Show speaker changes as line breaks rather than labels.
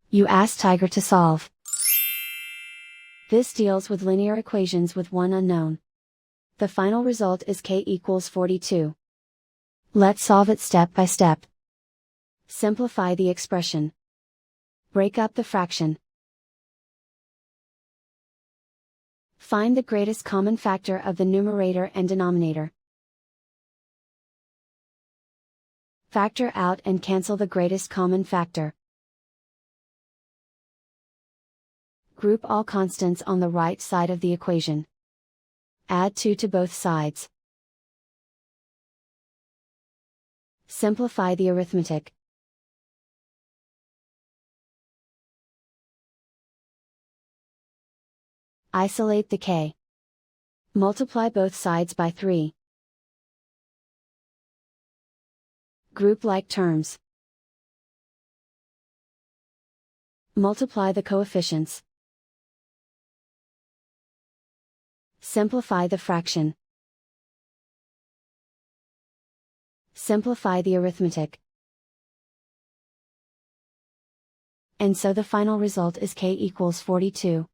You ask Tiger to solve. This deals with linear equations with one unknown. The final result is k equals 42. Let's solve it step by step. Simplify the expression. Break up the fraction. Find the greatest common factor of the numerator and denominator. Factor out and cancel the greatest common factor. Group all constants on the right side of the equation. Add 2 to both sides. Simplify the arithmetic. Isolate the k. Multiply both sides by 3. Group like terms. Multiply the coefficients. Simplify the fraction. Simplify the arithmetic. And so the final result is k equals 42.